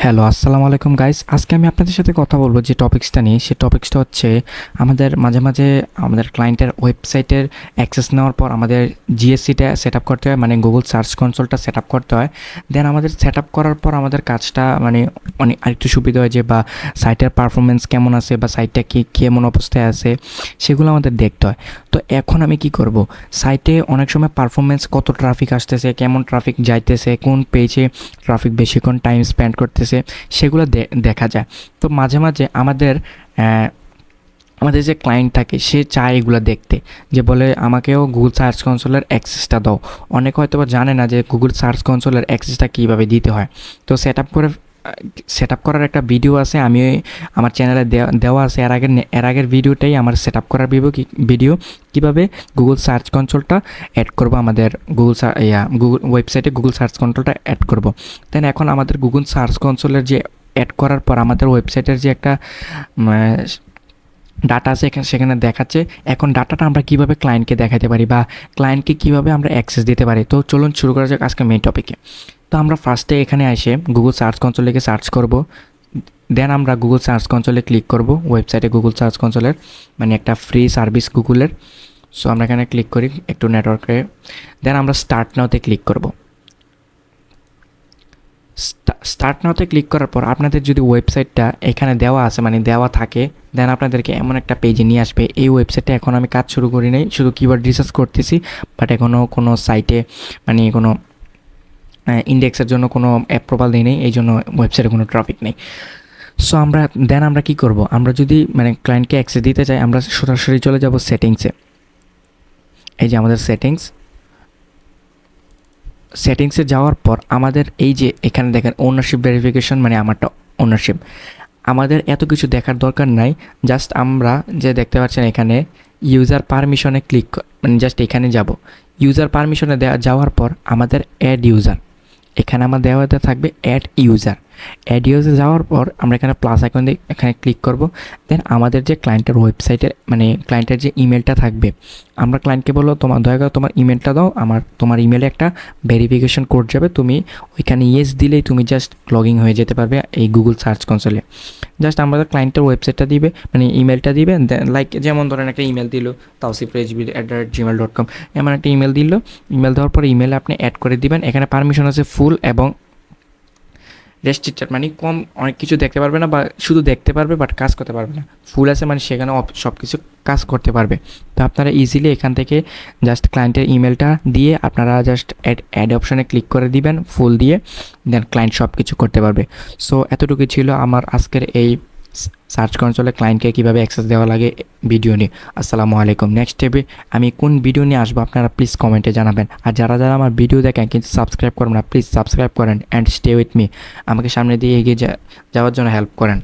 Hello, আসসালামু আলাইকুম guys. আজকে আমি আপনাদের সাথে কথা বলবো যে টপিক্সটা নিয়ে, সেই টপিক্সটা হচ্ছে আমাদের মাঝে মাঝে আমাদের ক্লায়েন্টের ওয়েবসাইটের অ্যাক্সেস নেওয়ার পর আমাদের জিএসসিটা সেট আপ করতে হয়, মানে গুগল সার্চ কনসোলটা সেট আপ করতে হয়। দেন আমাদের সেট আপ করার পর আমাদের কাজটা মানে অনেক আরেকটু সুবিধা হয় যে বা সাইটের পারফরমেন্স কেমন আছে বা সাইটটা কেমন অবস্থায় আছে সেগুলো আমাদের দেখতে হয়। তো এখন আমি কি করব, সাইটে অনেক সময় পারফরমেন্স কত ট্রাফিক আসতেছে, কেমন ট্রাফিক যাইতেছে, কোন পেজে ট্রাফিক বেশিক্ষণ টাইম স্পেন্ড করতেছে সেগুলো দেখা যায়। তো মাঝে মাঝে আমাদের যে ক্লায়েন্ট থাকে সে চায় এগুলো দেখতে, যে বলে আমাকেও গুগল সার্চ কনসোলের অ্যাক্সেসটা দাও। অনেকে হয়তো বা জানে না যে গুগল সার্চ কনসোলের অ্যাক্সেসটা কীভাবে দিতে হয়। তো সেট আপ করার একটা ভিডিও আছে, আমি আমার চ্যানেলে দেওয়া আছে। এর আগের ভিডিওটাই আমার সেট আপ করার ভিডিও কীভাবে গুগল সার্চ কনসোলটা অ্যাড করবো আমাদের গুগল ওয়েবসাইটে গুগল সার্চ কনসোলটা অ্যাড করব। দেন এখন আমাদের গুগল সার্চ কনসোলের যে অ্যাড করার পর আমাদের ওয়েবসাইটের যে একটা ডাটা আছে সেখানে দেখাচ্ছে। এখন ডাটাটা আমরা কীভাবে ক্লায়েন্টকে দেখাতে পারি বা ক্লায়েন্টকে কীভাবে আমরা অ্যাক্সেস দিতে পারি। তো চলুন শুরু করা যাক আজকে মেইন টপিকে। তো আমরা ফার্স্টে এখানে এসে গুগল সার্চ কনসোল লিখে সার্চ করব। দেন আমরা গুগল সার্চ কনসোলে ক্লিক করব, ওয়েবসাইটে গুগল সার্চ কনসোলের মানে একটা ফ্রি সার্ভিস গুগলের। সো আমরা এখানে ক্লিক করি একটু নেটওয়ার্কে। দেন আমরা স্টার্ট নাওতে ক্লিক করব। স্টার্ট নাওতে ক্লিক করার পর আপনাদের যদি ওয়েবসাইটটা এখানে দেওয়া আছে মানে দেওয়া থাকে, দেন আপনাদেরকে এমন একটা পেজে নিয়ে আসবে। এই ওয়েবসাইটে এখন আমি কাজ শুরু করি নাই, শুধু কিওয়ার্ড রিসার্চ করতেছি, বাট এখনও কোনো সাইটে মানে কোনো ইন্ডেক্সের জন্য কোনো অ্যাপ্রুভাল দিই নেই, এই জন্য ওয়েবসাইটে কোনো ট্রাফিক নেই। সো আমরা কি করব, আমরা যদি মানে ক্লায়েন্টকে অ্যাক্সেস দিতে চাই আমরা সরাসরি চলে যাব সেটিংসে। এই যে আমাদের সেটিংসে যাওয়ার পর আমাদের এই যে এখানে দেখেন ওনারশিপ ভেরিফিকেশন, মানে আমারটা ওনারশিপ। আমাদের এত কিছু দেখার দরকার নাই, জাস্ট আমরা যে দেখতে পাচ্ছেন এখানে ইউজার পারমিশনে মানে জাস্ট এখানে যাব। ইউজার পারমিশনে যাওয়ার পর আমাদের অ্যাড ইউজার, এখানে আমার দেওয়াতে থাকবে অ্যাড ইউজার যাওয়ার পর আমরা এখানে প্লাস আইকন দিয়ে এখানে ক্লিক করব। দেন আমাদের যে ক্লায়েন্টের ওয়েবসাইটের মানে ক্লায়েন্টের যে ইমেলটা থাকবে, আমরা ক্লায়েন্টকে বলবো দয়া করে তোমার ইমেলটা দাও, তোমার ইমেলে একটা ভেরিফিকেশন কোড যাবে, তুমি ওইখানে ইয়েস দিলেই তুমি জাস্ট লগ ইন হয়ে যেতে পারবে এই গুগল সার্চ কনসোলে। জাস্ট আমাদের ক্লায়েন্টের ওয়েবসাইটটা দিবে মানে ইমেলটা দিবে, দেন লাইক যেমন ধরেন একটা ইমেল দিল tausifrejbil@gmail.com, এমন একটা ইমেল ইমেল দেওয়ার পরে ইমেলে আপনি অ্যাড করে দিবেন। এখানে পারমিশন আছে ফুল এবং রেস্ট্রিক্টেড, মানে কম অনেক কিছু দেখতে পারবে না বা শুধু দেখতে পারবে বাট কাজ করতে পারবে না। ফুল আছে মানে সেখানে সব কিছু কাজ করতে পারবে। তো আপনারা ইজিলি এখান থেকে জাস্ট ক্লায়েন্টের ইমেলটা দিয়ে আপনারা জাস্ট অ্যাড অপশানে ক্লিক করে দিবেন ফুল দিয়ে, দেন ক্লায়েন্ট সব কিছু করতে পারবে। সো এতটুকু ছিল আমার আজকের এই সার্চ কনসোলে ক্লায়েন্টকে কীভাবে অ্যাক্সেস দেওয়া লাগে ভিডিও নিয়ে। আসসালামু আলাইকুম। নেক্সট স্টেপে আমি কোন ভিডিও নিয়ে আসবো আপনারা প্লিজ কমেন্টে জানাবেন। আর যারা আমার ভিডিও দেখেন কিন্তু সাবস্ক্রাইব করবেন না, প্লিজ সাবস্ক্রাইব করেন অ্যান্ড স্টে উইথ মি, আমাকে সামনে দিয়ে এগিয়ে যাওয়ার জন্য হেল্প করেন।